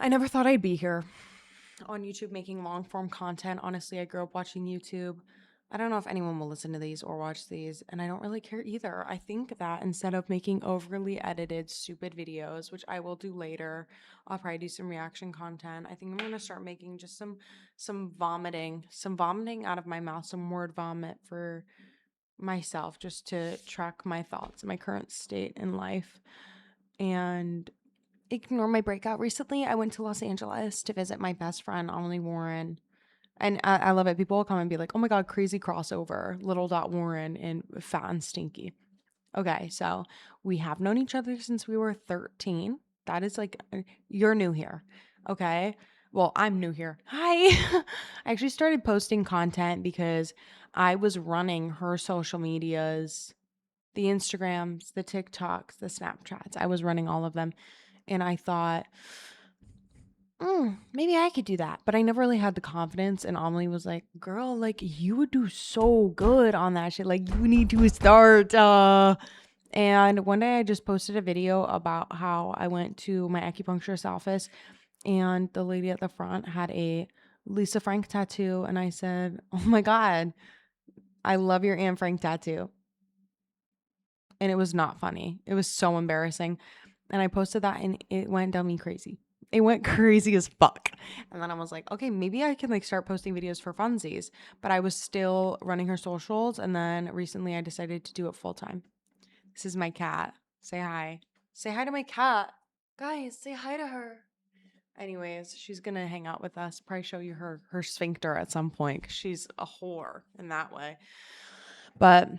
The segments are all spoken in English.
I never thought I'd be here on YouTube making long form content. Honestly, I grew up watching YouTube. I don't know if anyone will listen to these or watch these, and I don't really care either. I think that instead of making overly edited, stupid videos, which I will do later, I'll probably do some reaction content. I think I'm gonna start making just some vomiting out of my mouth, some word vomit for myself, just to track my thoughts, my current state in life, and ignore my breakout. Recently, I went to Los Angeles to visit my best friend, Emily Warren. And I love it. People will come and be like, oh my God, crazy crossover, little dot Warren and fat and stinky. Okay, so we have known each other since we were 13. That is like, you're new here. Okay. Well, I'm new here. Hi. I actually started posting content because I was running her social medias, the Instagrams, the TikToks, the Snapchats. I was running all of them. And I thought, maybe I could do that. But I never really had the confidence. And Amelie was like, girl, like, you would do so good on that shit. Like, you need to start. And one day I just posted a video about how I went to my acupuncturist office and the lady at the front had a Lisa Frank tattoo. And I said, oh my God, I love your Anne Frank tattoo. And it was not funny. It was so embarrassing. And I posted that and it went down me crazy. It went crazy as fuck. And then I was like, okay, maybe I can like start posting videos for funsies. But I was still running her socials. And then recently I decided to do it full time. This is my cat. Say hi. Say hi to my cat. Guys, say hi to her. Anyways, she's gonna hang out with us. Probably show you her sphincter at some point. 'Cause she's a whore in that way. But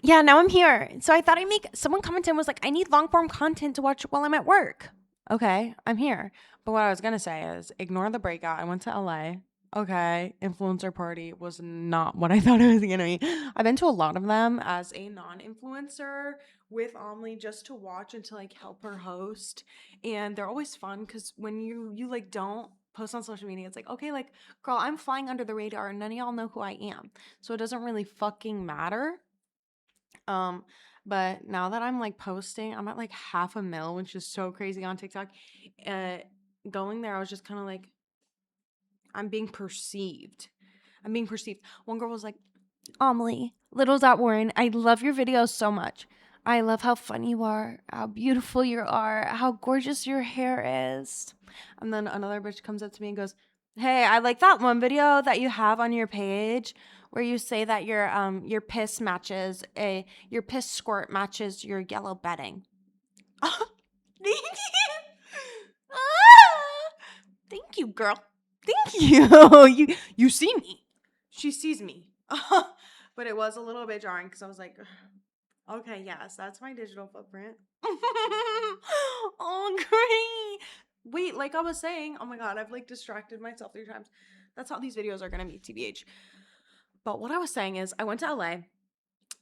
yeah, now I'm here. So I thought I'd make someone commented and was like, I need long form content to watch while I'm at work. Okay, I'm here. But what I was gonna say is ignore the breakout. I went to LA. Okay, influencer party was not what I thought it was gonna be. I've been to a lot of them as a non-influencer with Omni just to watch and to like help her host. And they're always fun because when you like don't post on social media, it's like, okay, like girl, I'm flying under the radar and none of y'all know who I am. So it doesn't really fucking matter. Um, but now that I'm like posting, I'm at like 500,000, which is so crazy on TikTok. Uh, Going there, I was just kind of like, I'm being perceived. I'm being perceived. One girl was like, Amelie, Little Dot Warren, I love your videos so much. I love how funny you are, how beautiful you are, how gorgeous your hair is. And then another bitch comes up to me and goes, hey, I like that one video that you have on your page where you say that your piss matches your piss squirt matches your yellow bedding. Thank you. Ah, thank you, girl. Thank you. You see me. She sees me. But it was a little bit jarring because I was like, okay, yes, that's my digital footprint. Oh, great. Wait, like I was saying, oh my God, I've like distracted myself 3 times. That's how these videos are going to be, TBH. But what I was saying is, I went to LA.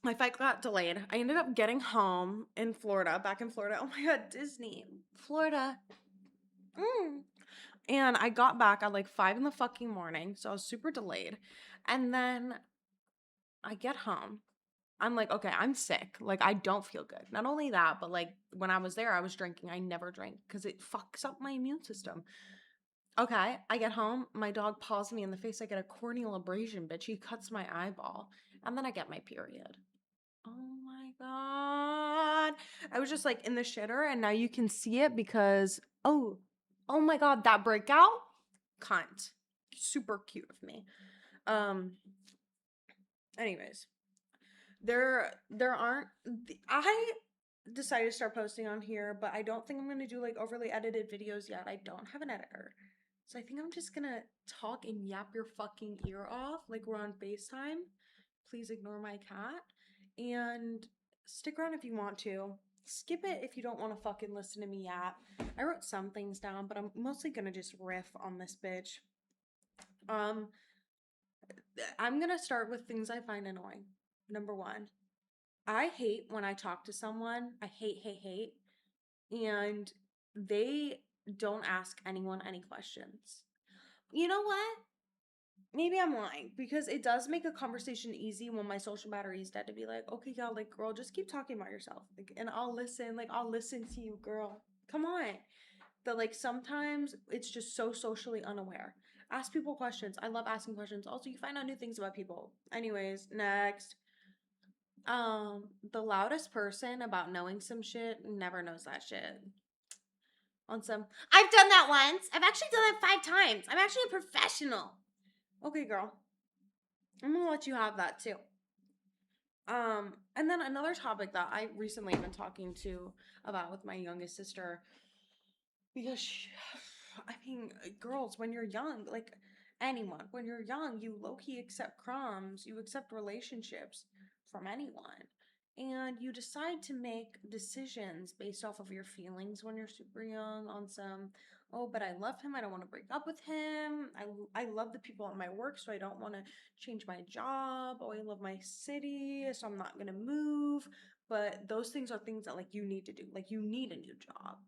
My flight got delayed. I ended up getting home in Florida, back in Florida. Oh my God, Disney. Florida. And I got back at like 5 in the fucking morning. So I was super delayed. And then I get home. I'm like, okay, I'm sick. Like, I don't feel good. Not only that, but like when I was there, I was drinking. I never drank because it fucks up my immune system. Okay, I get home. My dog paws me in the face. I get a corneal abrasion, bitch. He cuts my eyeball. And then I get my period. Oh my God. I was just like in the shitter, and now you can see it because, oh my God, that breakout? Cunt. Super cute of me. Um, Anyways, there aren't, I decided to start posting on here, but I don't think I'm gonna do like overly edited videos yet. I don't have an editor. So I think I'm just gonna talk and yap your fucking ear off like we're on FaceTime. Please ignore my cat. And stick around if you want to. Skip it if you don't want to fucking listen to me yap. I wrote some things down, but I'm mostly gonna just riff on this bitch. Um, I'm gonna start with things I find annoying. Number one, I hate when I talk to someone. I hate, and they don't ask anyone any questions. You know what? Maybe I'm lying because it does make a conversation easy when my social battery is dead to be like, okay, y'all, like, girl, just keep talking about yourself, like, and I'll listen to you, girl. Come on. that like sometimes it's just so socially unaware. Ask people questions. I love asking questions. Also, you find out new things about people. Anyways, next. The loudest person about knowing some shit never knows that shit. On some, I've done that once. I've actually done that 5 times. I'm actually a professional. Okay, girl. I'm gonna let you have that too. And then another topic that I recently been talking to about with my youngest sister, because I mean, girls, when you're young, like anyone, when you're young, you low key accept crumbs, you accept relationships from anyone. And you decide to make decisions based off of your feelings when you're super young on some, oh, but I love him. I don't want to break up with him. I love the people at my work, so I don't want to change my job. Oh, I love my city, so I'm not going to move. But those things are things that like you need to do. Like you need a new job.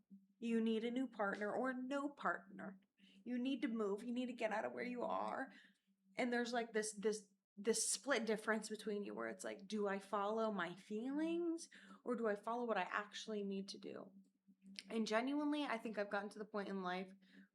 You need a new partner or no partner. You need to move. You need to get out of where you are. And there's like this split difference between you where it's like, do I follow my feelings or do I follow what I actually need to do? And genuinely, I think I've gotten to the point in life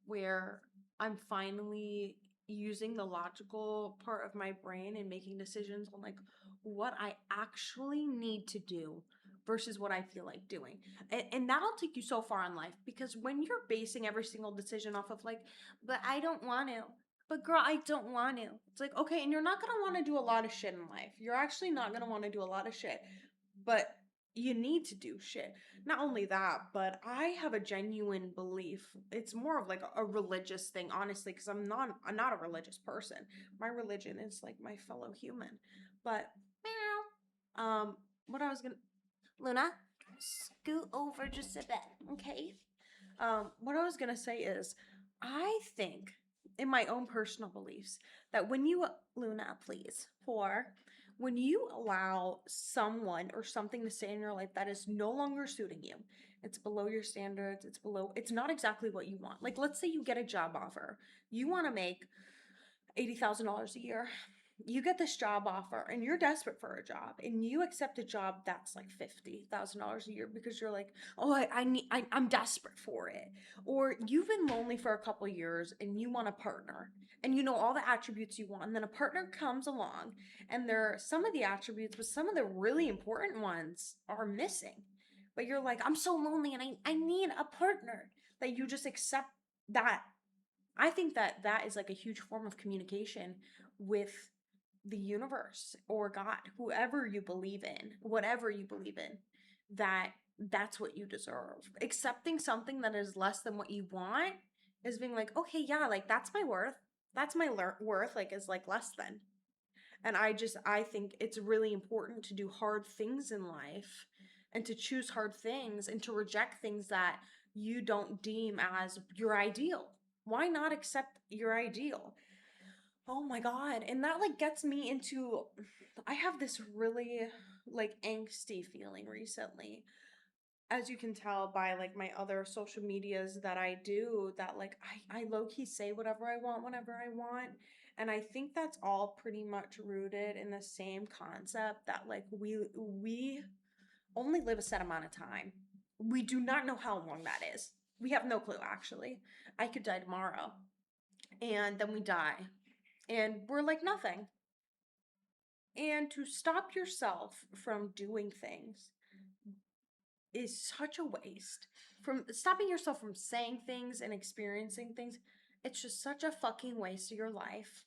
where I'm finally using the logical part of my brain and making decisions on like what I actually need to do versus what I feel like doing. And that'll take you so far in life because when you're basing every single decision off of like, but I don't want to. But girl, I don't want to. It's like, okay, and you're not going to want to do a lot of shit in life. You're actually not going to want to do a lot of shit. But you need to do shit. Not only that, but I have a genuine belief. It's more of like a religious thing, honestly, because I'm not a religious person. My religion is like my fellow human. But what I was gonna Luna, scoot over just a bit, okay? What I was gonna say is, I think, in my own personal beliefs, that when you, Luna, please, when you allow someone or something to stay in your life that is no longer suiting you, it's below your standards, it's not exactly what you want. Like, let's say you get a job offer, you want to make $80,000 a year. You get this job offer and you're desperate for a job and you accept a job that's like $50,000 a year because you're like, oh, I'm desperate for it. Or you've been lonely for a couple years and you want a partner and you know all the attributes you want. And then a partner comes along and there are some of the attributes, but some of the really important ones are missing. But you're like, I'm so lonely and I need a partner, that you just accept that. I think that that is like a huge form of communication with the universe or God, whoever you believe in, whatever you believe in, that that's what you deserve. Accepting something that is less than what you want is being like, okay, yeah, like that's my worth. That's my worth, like is like less than. And I think it's really important to do hard things in life and to choose hard things and to reject things that you don't deem as your ideal. Why not accept your ideal? Oh my God. And that like gets me into, I have this really like angsty feeling recently, as you can tell by like my other social medias that I do, that like I low key say whatever I want whenever I want. And I think that's all pretty much rooted in the same concept that like we only live a set amount of time. We do not know how long that is. We have no clue actually. I could die tomorrow and then we die and we're like nothing. And to stop yourself from doing things is such a waste. From stopping yourself from saying things and experiencing things, it's just such a fucking waste of your life.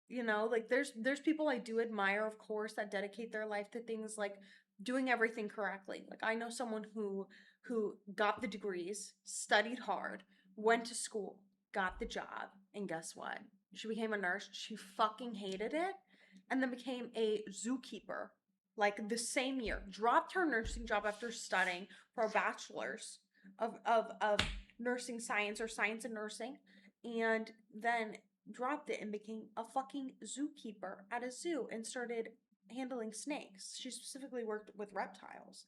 You know, like there's people I do admire, of course, that dedicate their life to things like doing everything correctly. Like I know someone who got the degrees, studied hard, went to school, got the job, and guess what? She became a nurse. She fucking hated it and then became a zookeeper like the same year. Dropped her nursing job after studying for a bachelor's of nursing science or science and nursing, and then dropped it and became a fucking zookeeper at a zoo and started handling snakes. She specifically worked with reptiles.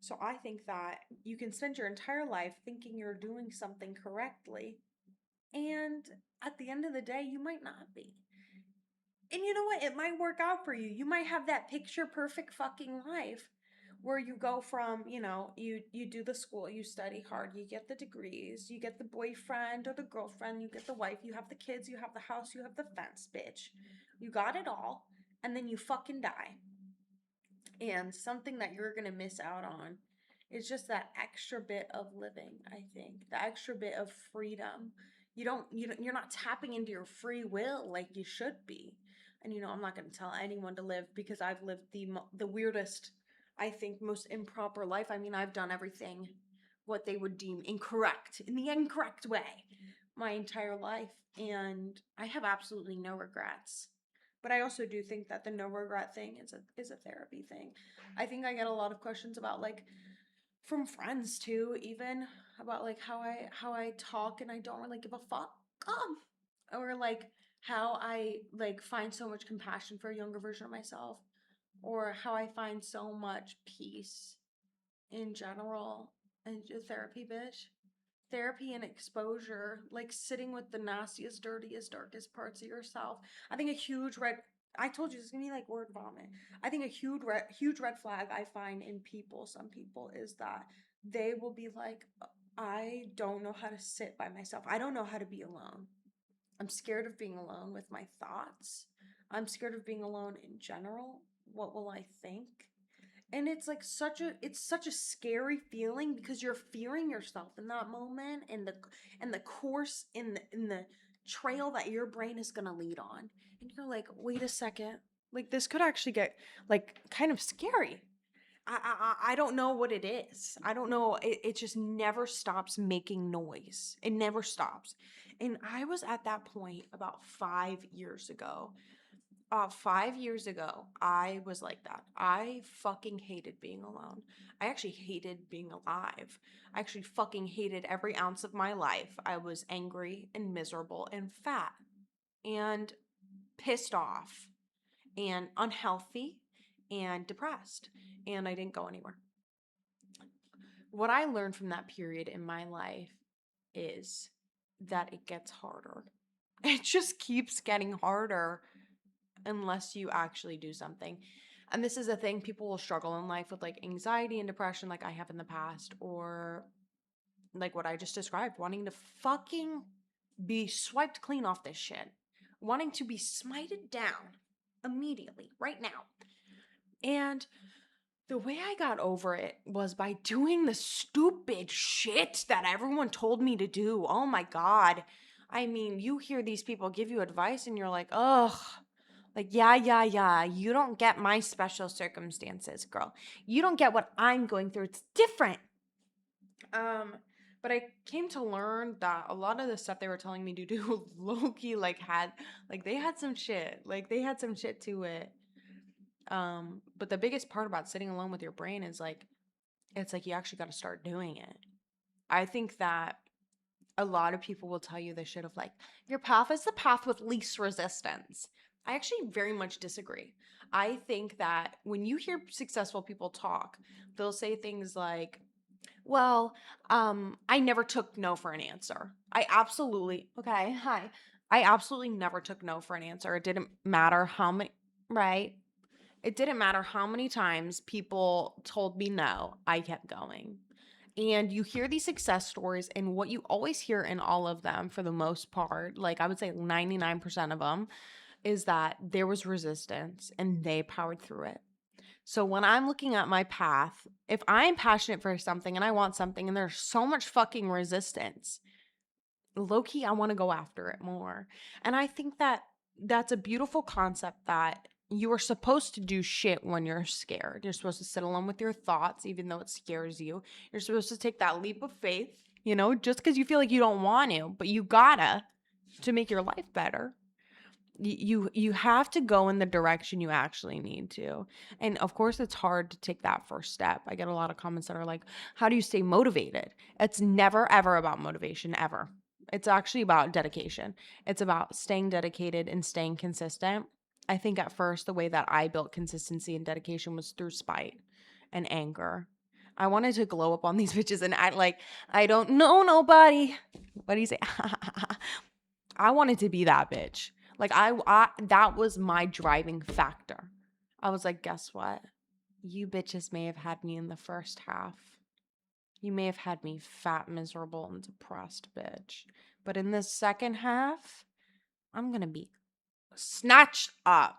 So I think that you can spend your entire life thinking you're doing something correctly, and at the end of the day, you might not be. And you know what? It might work out for you. You might have that picture perfect fucking life where you go from, you do the school, you study hard, you get the degrees, you get the boyfriend or the girlfriend, you get the wife, you have the kids, you have the house, you have the fence, bitch. You got it all, and then you fucking die. And something that you're going to miss out on is just that extra bit of living, I think. The extra bit of freedom. You're not tapping into your free will like you should be. And I'm not going to tell anyone to live, because I've lived the weirdest, I think, most improper life. I mean, I've done everything what they would deem incorrect, in the incorrect way, my entire life, and I have absolutely no regrets. But I also do think that the no regret thing is a therapy thing. I think I get a lot of questions about, like, from friends too, even about like how I talk and I don't really give a fuck. Or like how I like find so much compassion for a younger version of myself, or how I find so much peace in general. And therapy, bitch. Therapy and exposure, like sitting with the nastiest, dirtiest, darkest parts of yourself. I think a huge red I told you it's gonna be like word vomit. I think a huge red flag I find in people, some people, is that they will be like, I don't know how to sit by myself. I don't know how to be alone. I'm scared of being alone with my thoughts. I'm scared of being alone in general. What will I think? And it's like such a scary feeling, because you're fearing yourself in that moment, and the course in the trail that your brain is going to lead on. And you're like, wait a second, like this could actually get like kind of scary. I don't know what it is. I don't know. It just never stops making noise. It never stops. And I was at that point about 5 years ago. 5 years ago, I was like that. I fucking hated being alone. I actually hated being alive. I actually fucking hated every ounce of my life. I was angry and miserable and fat and pissed off and unhealthy and depressed. And I didn't go anywhere. What I learned from that period in my life is that it gets harder. It just keeps getting harder unless you actually do something. And this is a thing, people will struggle in life with, like, anxiety and depression, like I have in the past, or like what I just described, wanting to fucking be swiped clean off this shit, wanting to be smited down immediately, right now. And the way I got over it was by doing the stupid shit that everyone told me to do. Oh my God. I mean, you hear these people give you advice and you're like, ugh. Like, yeah. You don't get my special circumstances, girl. You don't get what I'm going through. It's different. But I came to learn that a lot of the stuff they were telling me to do low-key they had some shit. Like, they had some shit to it. But the biggest part about sitting alone with your brain is like, it's like you actually got to start doing it. I think that a lot of people will tell you this shit of like, your path is the path with least resistance. I actually very much disagree. I think that when you hear successful people talk, they'll say things like, well, I never took no for an answer. Okay, hi. I absolutely never took no for an answer. It didn't matter how many, right? It didn't matter how many times people told me no, I kept going. And you hear these success stories, and what you always hear in all of them, for the most part, like I would say 99% of them, is that there was resistance and they powered through it. So when I'm looking at my path, if I'm passionate for something and I want something and there's so much fucking resistance, low key, I want to go after it more. And I think that that's a beautiful concept, that you are supposed to do shit when you're scared. You're supposed to sit alone with your thoughts, even though it scares you. You're supposed to take that leap of faith, just because you feel like you don't want to, but you gotta, to make your life better. You have to go in the direction you actually need to. And of course, it's hard to take that first step. I get a lot of comments that are like, how do you stay motivated? It's never, ever about motivation, ever. It's actually about dedication. It's about staying dedicated and staying consistent. I think at first, the way that I built consistency and dedication was through spite and anger. I wanted to glow up on these bitches and act like I don't know nobody. What do you say? I wanted to be that bitch. Like I that was my driving factor. I was like, guess what? You bitches may have had me in the first half. You may have had me fat, miserable, and depressed, bitch. But in the second half, I'm gonna be snatched up.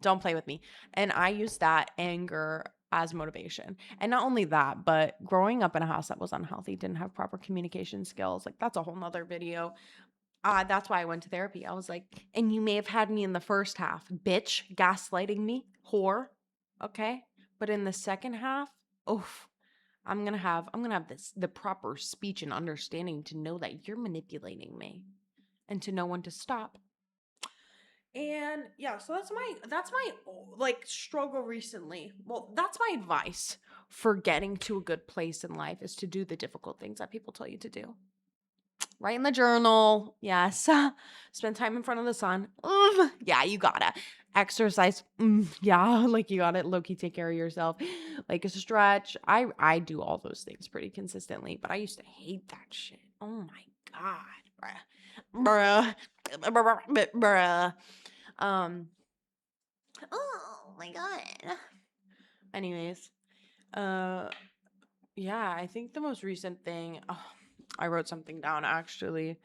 Don't play with me. And I use that anger as motivation. And not only that, but growing up in a house that was unhealthy, didn't have proper communication skills. Like, that's a whole nother video. That's why I went to therapy. I was like, and you may have had me in the first half, bitch, gaslighting me, whore. Okay. But in the second half, oof, I'm gonna have the proper speech and understanding to know that you're manipulating me and to know when to stop. And yeah, so that's my like struggle recently. Well, that's my advice for getting to a good place in life is to do the difficult things that people tell you to do. Write in the journal. Yes. Spend time in front of the sun. Yeah, you gotta. Exercise. Yeah, like you gotta low-key take care of yourself. Like a stretch. I do all those things pretty consistently, but I used to hate that shit. Oh my God. Bruh. Bruh. Um, oh my God. Anyways, uh, yeah, I think the most recent thing, I wrote something down actually.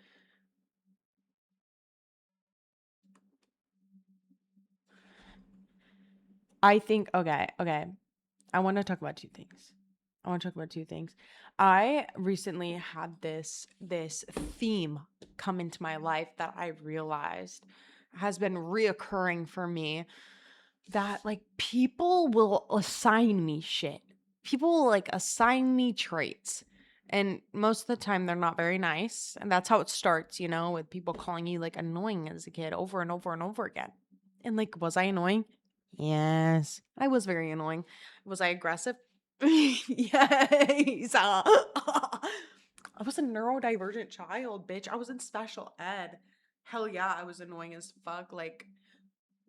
I think, okay. I want to talk about two things. I recently had this theme come into my life that I realized has been reoccurring for me, that like people will assign me shit. People will like assign me traits. And most of the time they're not very nice. And that's how it starts, with people calling you like annoying as a kid over and over and over again. And like, was I annoying? Yes. I was very annoying. Was I aggressive? Yes. I was a neurodivergent child, bitch. I was in special ed. Hell yeah, I was annoying as fuck. Like,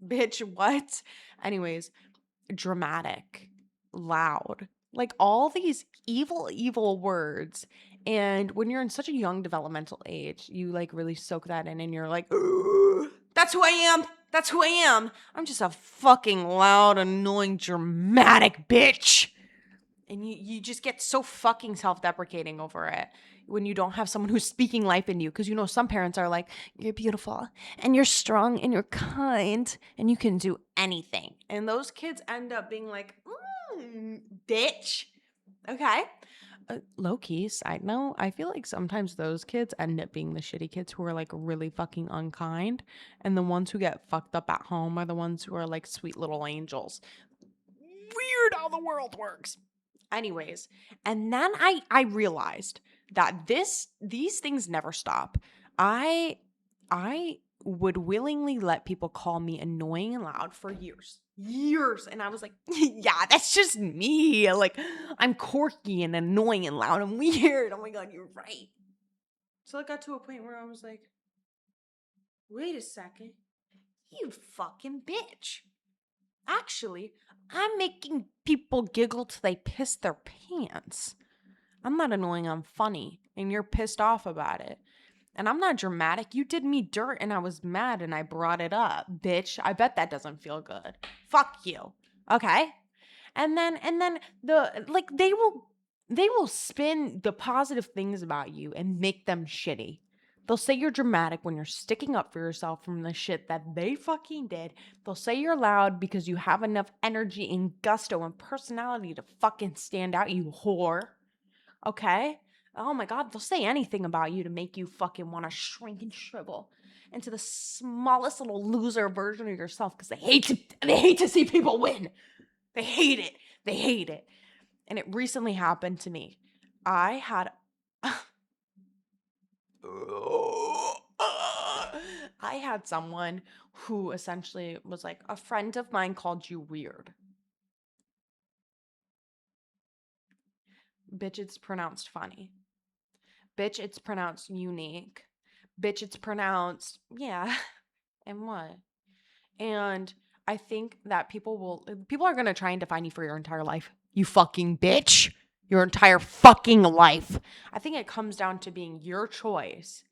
bitch, what? Anyways, dramatic, loud, like all these evil words. And when you're in such a young developmental age, you like really soak that in and you're like, that's who I am. That's who I am. I'm just a fucking loud, annoying, dramatic bitch. And you just get so fucking self-deprecating over it when you don't have someone who's speaking life in you. Because some parents are like, you're beautiful and you're strong and you're kind and you can do anything. And those kids end up being like, bitch. Okay. Low key, side note, I feel like sometimes those kids end up being the shitty kids who are like really fucking unkind. And the ones who get fucked up at home are the ones who are like sweet little angels. Weird how the world works. Anyways, and then I realized that these things never stop. I would willingly let people call me annoying and loud for years, and I was like, yeah, that's just me. Like, I'm quirky and annoying and loud and weird. Oh my God, you're right. So I got to a point where I was like, wait a second, you fucking bitch. Actually, I'm making people giggle till they piss their pants. I'm not annoying, I'm funny, and you're pissed off about it. And I'm not dramatic. You did me dirt and I was mad and I brought it up. Bitch, I bet that doesn't feel good. Fuck you. Okay? And then they will spin the positive things about you and make them shitty. They'll say you're dramatic when you're sticking up for yourself from the shit that they fucking did. They'll say you're loud because you have enough energy and gusto and personality to fucking stand out, you whore. Okay? Oh my God, they'll say anything about you to make you fucking want to shrink and shrivel into the smallest little loser version of yourself because they hate to see people win. They hate it. They hate it. And it recently happened to me. I had I had someone who essentially was like, a friend of mine called you weird. Bitch, it's pronounced funny. Bitch, it's pronounced unique. Bitch, it's pronounced, yeah. And what? And I think that people are going to try and define you for your entire life. You fucking bitch. Your entire fucking life. I think it comes down to being your choice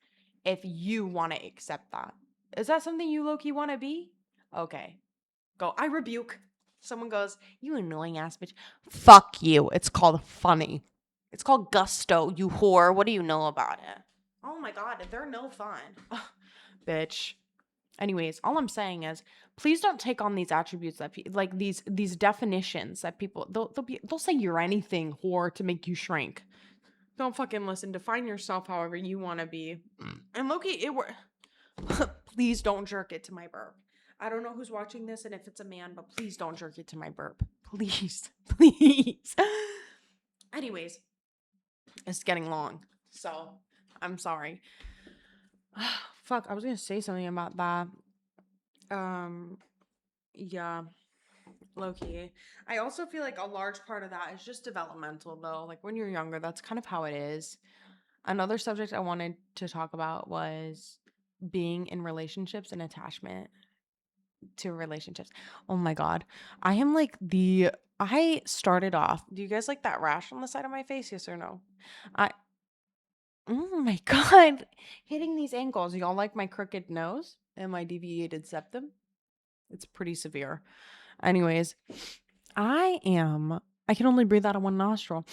if you want to accept that. Is that something you low-key want to be? Okay. Go. I rebuke. Someone goes, "You annoying ass bitch." Fuck you. It's called funny. It's called gusto, you whore. What do you know about it? Oh my god, they're no fun. Ugh, bitch. Anyways, all I'm saying is, please don't take on these attributes that like these definitions that people they'll say you're anything whore to make you shrink. Don't fucking listen. Define yourself however you want to be. And Loki, please don't jerk it to my burp. I don't know who's watching this and if it's a man, but please don't jerk it to my burp. Please, please. Anyways, it's getting long, so I'm sorry. Fuck, I was gonna say something about that. Yeah, low key. I also feel like a large part of that is just developmental, though. Like when you're younger, that's kind of how it is. Another subject I wanted to talk about was being in relationships and attachment to relationships. Oh my god. I started off. Do you guys like that rash on the side of my face? Yes or no? I Oh my god. Hitting these ankles. Y'all like my crooked nose and my deviated septum? It's pretty severe. Anyways, I can only breathe out of one nostril.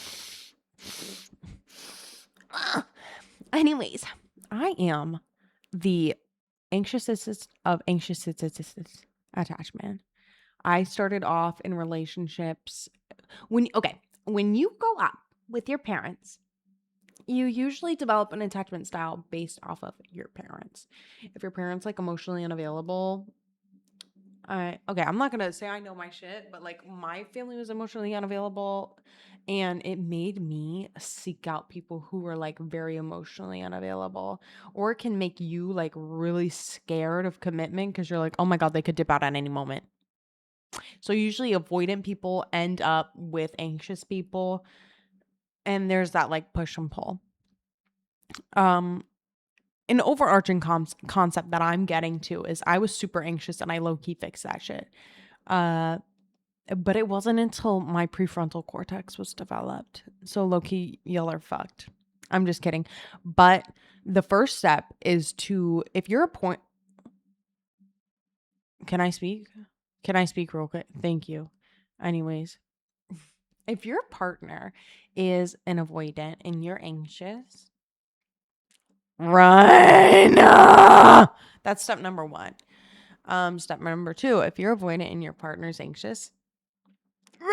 Anyways, I am the anxiousest of anxious attachment. I started off in relationships when you grow up with your parents, you usually develop an attachment style based off of your parents. If your parents like emotionally unavailable, I'm not gonna say I know my shit, but like my family was emotionally unavailable, and it made me seek out people who were like very emotionally unavailable, or it can make you like really scared of commitment because you're like, oh my god, they could dip out at any moment. So usually avoidant people end up with anxious people, and there's that like push and pull. An overarching concept that I'm getting to is I was super anxious and I low-key fixed that shit. But it wasn't until my prefrontal cortex was developed. So low-key, y'all are fucked. I'm just kidding. But the first step is if you're a point... Can I speak? Can I speak real quick? Thank you. Anyways, if your partner is an avoidant and you're anxious, run. That's step number 1. Step number 2, if you're avoidant and your partner's anxious, run.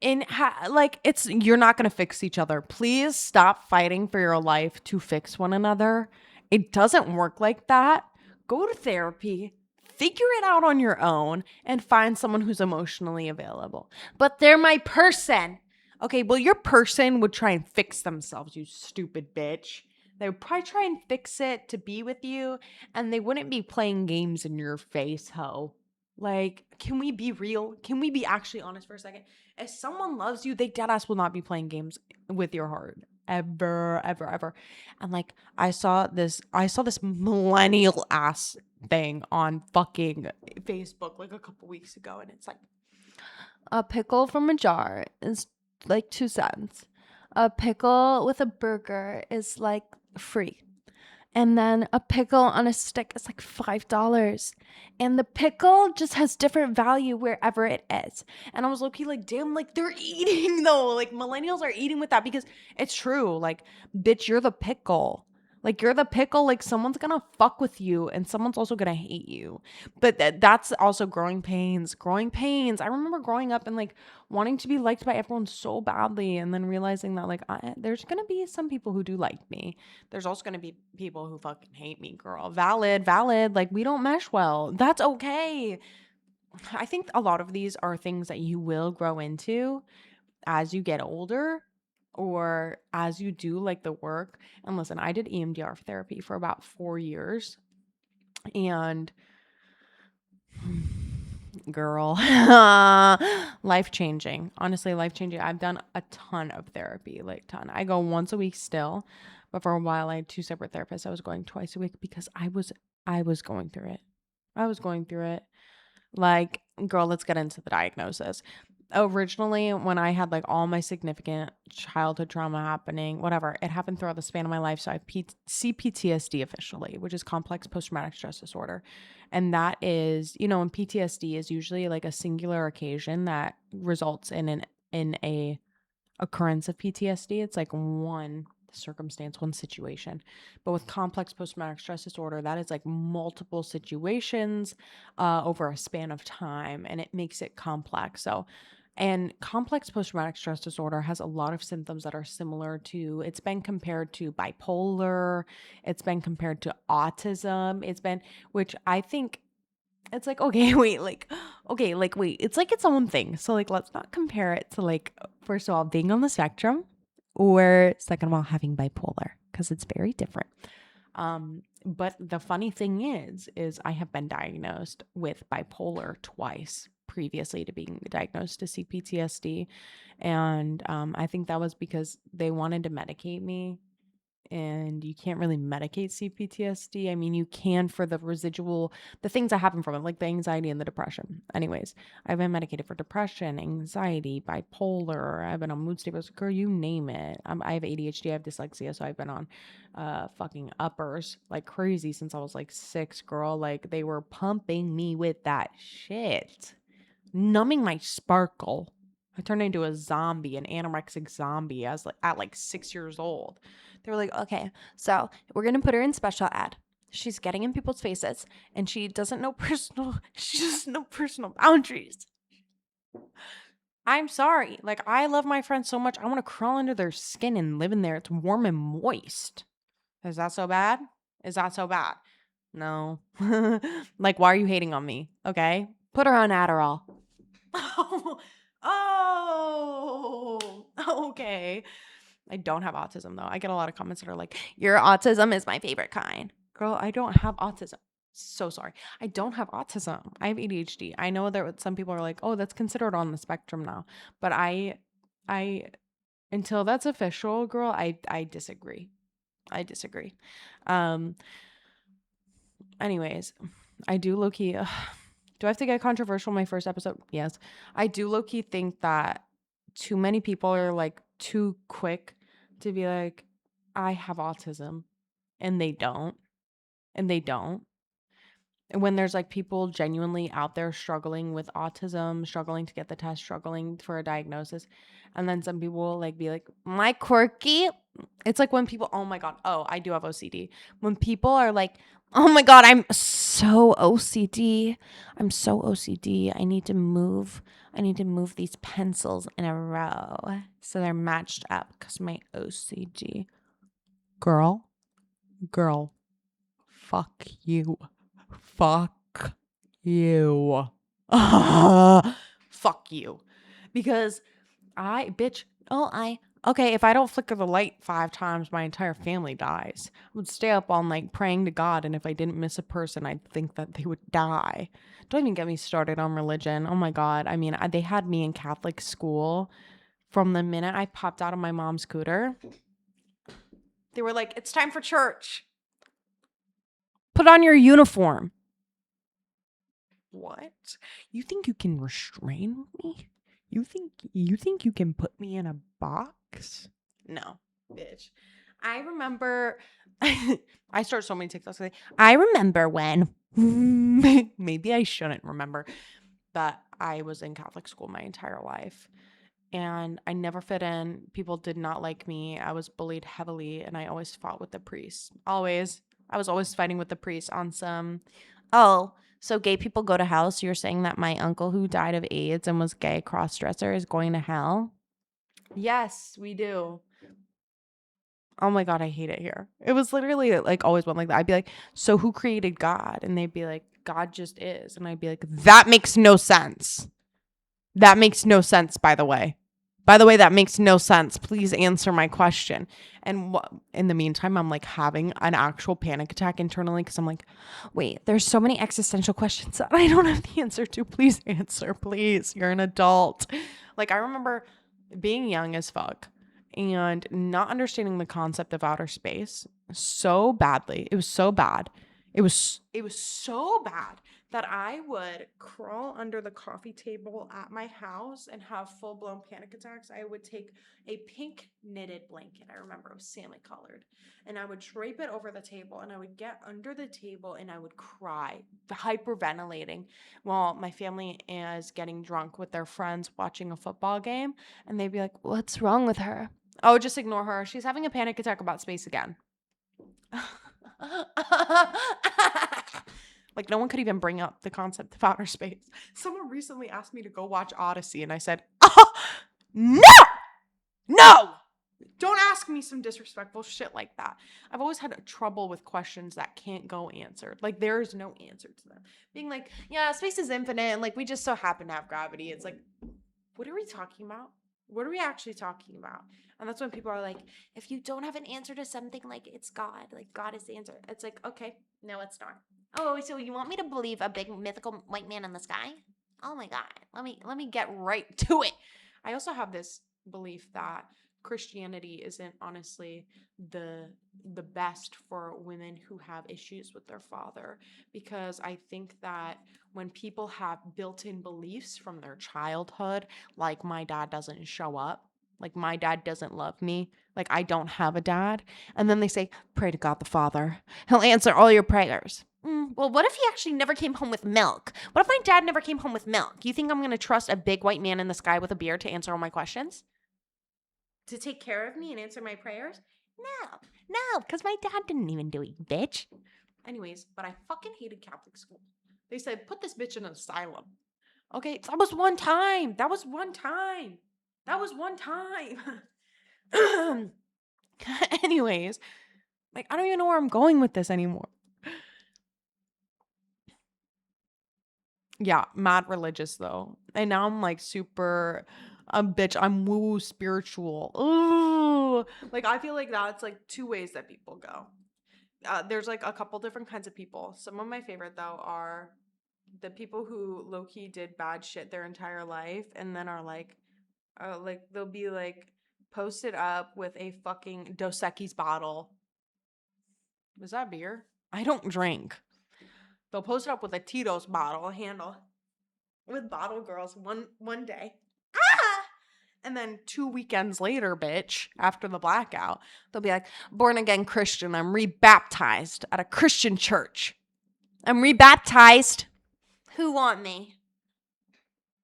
And you're not gonna fix each other. Please stop fighting for your life to fix one another. It doesn't work like that. Go to therapy. Figure it out on your own and find someone who's emotionally available. But they're my person. Okay, well, your person would try and fix themselves, you stupid bitch. They would probably try and fix it to be with you, and they wouldn't be playing games in your face, ho. Like, can we be real? Can we be actually honest for a second? If someone loves you, they deadass will not be playing games with your heart. Ever, ever, ever. And like, I saw this millennial ass thing on fucking Facebook like a couple weeks ago, and it's like, a pickle from a jar is like 2 cents. A pickle with a burger is like free. And then a pickle on a stick is like $5. And the pickle just has different value wherever it is. And I was low-key like, damn, like they're eating though. Like millennials are eating with that because it's true. Like, bitch, you're the pickle. Like you're the pickle. Like someone's gonna fuck with you and someone's also gonna hate you. But that's also growing pains. Growing pains. I remember growing up and like wanting to be liked by everyone so badly, and then realizing that like there's gonna be some people who do like me. There's also gonna be people who fucking hate me, girl. Valid. Like we don't mesh well. That's okay. I think a lot of these are things that you will grow into as you get older or as you do like the work. And listen, I did EMDR therapy for about 4 years, and girl, life changing. Honestly, life changing. I've done a ton of therapy, like ton. I go once a week still, but for a while I had 2 separate therapists. I was going twice a week because I was going through it. I was going through it. Like, girl, let's get into the diagnosis. originally when I had like all my significant childhood trauma happening, whatever, it happened throughout the span of my life. So I have CPTSD officially, which is complex post-traumatic stress disorder. And that is, you know, and PTSD is usually like a singular occasion that results in a occurrence of PTSD. It's like one circumstance, one situation. But with complex post-traumatic stress disorder, that is like multiple situations over a span of time, and it makes it complex. So, and complex post-traumatic stress disorder has a lot of symptoms that are similar to, it's been compared to bipolar, it's been compared to autism, which I think it's like, okay, wait, wait, it's like its own thing. So, like, let's not compare it to, like, first of all, being on the spectrum, or second of all, having bipolar, because it's very different. But the funny thing is I have been diagnosed with bipolar twice previously to being diagnosed to CPTSD. And I think that was because they wanted to medicate me, and you can't really medicate CPTSD. I mean, you can for the things that happen from it, like the anxiety and the depression. Anyways, I've been medicated for depression, anxiety, bipolar. I've been on mood stabilizers, girl, you name it. I have ADHD, I have dyslexia, so I've been on fucking uppers like crazy since I was like 6, girl. Like they were pumping me with that shit, numbing my sparkle. I turned into a zombie, an anorexic zombie, as like at like 6 years old. They were like, okay, so we're gonna put her in special ed. She's getting in people's faces, and she doesn't know she doesn't know personal boundaries. I'm sorry. Like, I love my friends so much. I want to crawl under their skin and live in there. It's warm and moist. Is that so bad? Is that so bad? No. Like, why are you hating on me? Okay. Put her on Adderall. Oh, okay. I don't have autism though. I get a lot of comments that are like, your autism is my favorite kind. Girl, I don't have autism. So sorry. I don't have autism. I have ADHD. I know that some people are like, oh, that's considered on the spectrum now. But I until that's official, girl, I disagree. I disagree. Anyways, I do low key. Do I have to get controversial in my first episode? Yes. I do low key think that too many people are like too quick to be like, I have autism, and they don't. And they don't. And when there's like people genuinely out there struggling with autism, struggling to get the test, struggling for a diagnosis, and then some people will like be like, my quirky. It's like when people, oh my God, oh, I do have OCD. When people are like, oh my God, I'm so OCD. I'm so OCD. I need to move these pencils in a row so they're matched up because my OCD. Girl, fuck you. Fuck you. Fuck you. Because okay, if I don't flicker the light 5 times, my entire family dies. I would stay up all night praying to God, and if I didn't miss a person, I'd think that they would die. Don't even get me started on religion. Oh my God. I mean, they had me in Catholic school from the minute I popped out of my mom's scooter. They were like, it's time for church. Put on your uniform. What? You think you can restrain me? You think you can put me in a box? No, bitch. I remember I start so many TikToks today. I remember when maybe I shouldn't remember, but I was in Catholic school my entire life, and I never fit in. People did not like me. I was bullied heavily, and I always fought with the priests. Always. I was always fighting with the priest on some, oh, so gay people go to hell? So you're saying that my uncle who died of AIDS and was gay cross-dresser is going to hell? Yes, we do. Oh my God, I hate it here. It was literally like always one like that. I'd be like, so who created God? And they'd be like, God just is. And I'd be like, that makes no sense. That makes no sense, by the way. By the way, that makes no sense. Please answer my question. And in the meantime, I'm like having an actual panic attack internally because I'm like, wait, there's so many existential questions that I don't have the answer to. Please answer, please. You're an adult. Like, I remember being young as fuck and not understanding the concept of outer space so badly. It was so bad. It was so bad that I would crawl under the coffee table at my house and have full-blown panic attacks. I would take a pink knitted blanket. I remember it was salmon colored. And I would drape it over the table and I would get under the table and I would cry, hyperventilating while my family is getting drunk with their friends watching a football game. And they'd be like, "What's wrong with her?" Oh, just ignore her. She's having a panic attack about space again. Like, no one could even bring up the concept of outer space. Someone recently asked me to go watch Odyssey, and I said, "Oh, no! No! Don't ask me some disrespectful shit like that." I've always had trouble with questions that can't go answered. Like, there is no answer to them. Being like, yeah, space is infinite, and like, we just so happen to have gravity. It's like, what are we talking about? What are we actually talking about? And that's when people are like, if you don't have an answer to something, like, it's God. Like, God is the answer. It's like, okay, no, it's not. Oh, so you want me to believe a big mythical white man in the sky? Oh my God. Let me get right to it. I also have this belief that Christianity isn't honestly the best for women who have issues with their father, because I think that when people have built-in beliefs from their childhood, like my dad doesn't show up, like my dad doesn't love me, like I don't have a dad, and then they say, "Pray to God the Father. He'll answer all your prayers." Well, what if he actually never came home with milk? What if my dad never came home with milk? You think I'm going to trust a big white man in the sky with a beard to answer all my questions? To take care of me and answer my prayers? No, because my dad didn't even do it, bitch. Anyways, but I fucking hated Catholic school. They said, put this bitch in an asylum. Okay, that was one time. Anyways, like, I don't even know where I'm going with this anymore. Yeah, mad religious though. And now I'm like super bitch, I'm woo spiritual. Ooh. Like, I feel like that's like two ways that people go. There's like a couple different kinds of people. Some of my favorite though are the people who low-key did bad shit their entire life and then are like they'll be like posted up with a fucking Dos Equis bottle. Was that beer? I don't drink. They'll post it up with a Tito's bottle handle with bottle girls one day. And then 2 weekends later, bitch, after the blackout, they'll be like, born again Christian. I'm rebaptized at a Christian church. I'm rebaptized. Who want me?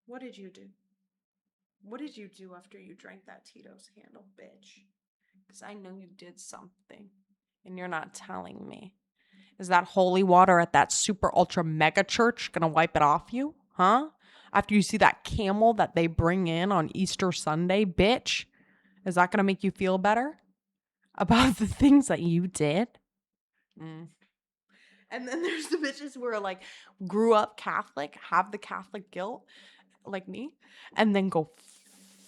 What did you do? What did you do after you drank that Tito's handle, bitch? Because I know you did something and you're not telling me. Is that holy water at that super ultra mega church gonna wipe it off you? Huh? After you see that camel that they bring in on Easter Sunday, bitch? Is that gonna make you feel better about the things that you did? And then there's the bitches who are like, grew up Catholic, have the Catholic guilt, like me, and then go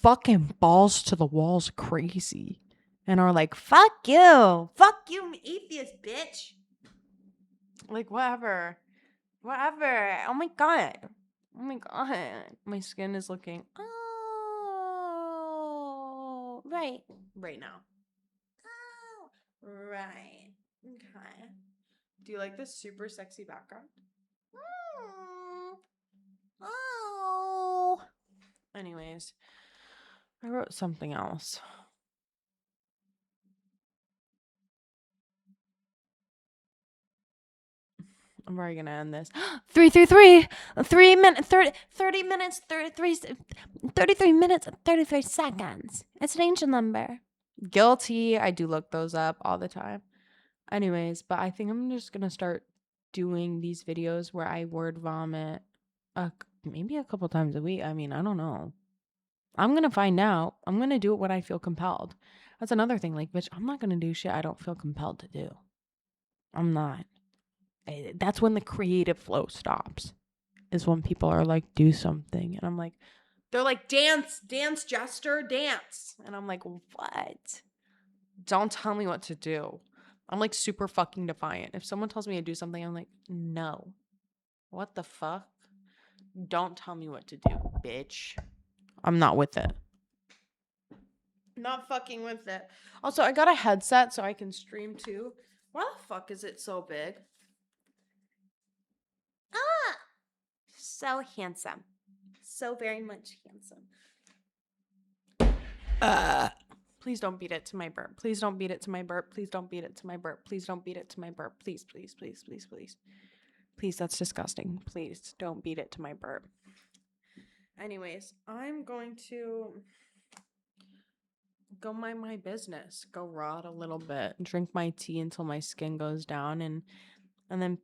fucking balls to the walls crazy and are like, fuck you, atheist bitch. Like, whatever. Oh my God. My skin is looking, oh, right now. Oh, right. Okay. Do you like this super sexy background? Oh. Anyways, I wrote something else. I'm already gonna end this. 333. 3 minutes. 30 minutes. 33 minutes and 33 seconds. It's an ancient number. Guilty. I do look those up all the time. Anyways, but I think I'm just gonna start doing these videos where I word vomit maybe a couple times a week. I mean, I don't know. I'm gonna find out. I'm gonna do it when I feel compelled. That's another thing. Like, bitch, I'm not gonna do shit I don't feel compelled to do. I'm not. That's when the creative flow stops. Is when people are like, do something. And I'm like, they're like, dance, Jester, dance. And I'm like, what? Don't tell me what to do. I'm like super fucking defiant. If someone tells me to do something, I'm like, no. What the fuck? Don't tell me what to do, bitch. I'm not with it. Not fucking with it. Also, I got a headset so I can stream too. Why the fuck is it so big? So handsome. So very much handsome. Please don't beat it to my burp. Please don't beat it to my burp. Please don't beat it to my burp. Please don't beat it to my burp. Please, please, please, please, please. Please, that's disgusting. Please don't beat it to my burp. Anyways, I'm going to go mind my business. Go rot a little bit. Drink my tea until my skin goes down and then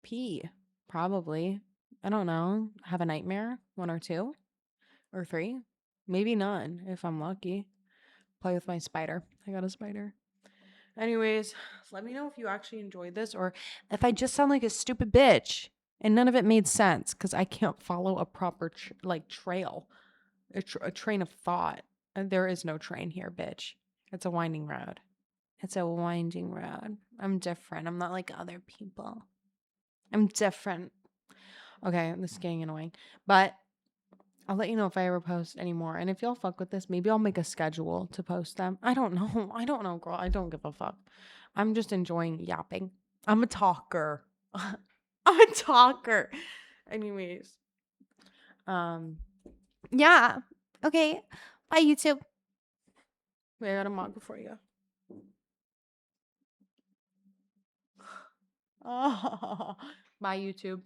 pee. Probably. I don't know. Have a nightmare. 1 or 2 or 3. Maybe none if I'm lucky. Play with my spider. I got a spider. Anyways, let me know if you actually enjoyed this or if I just sound like a stupid bitch and none of it made sense because I can't follow a proper trail, a train of thought. And there is no train here, bitch. It's a winding road. It's a winding road. I'm different. I'm not like other people. I'm different. Okay, this is getting annoying. But I'll let you know if I ever post anymore. And if y'all fuck with this, maybe I'll make a schedule to post them. I don't know. I don't know, girl. I don't give a fuck. I'm just enjoying yapping. I'm a talker. I'm a talker. Anyways. Yeah. Okay. Bye, YouTube. Wait, I got a manga for you. Oh. Bye, YouTube.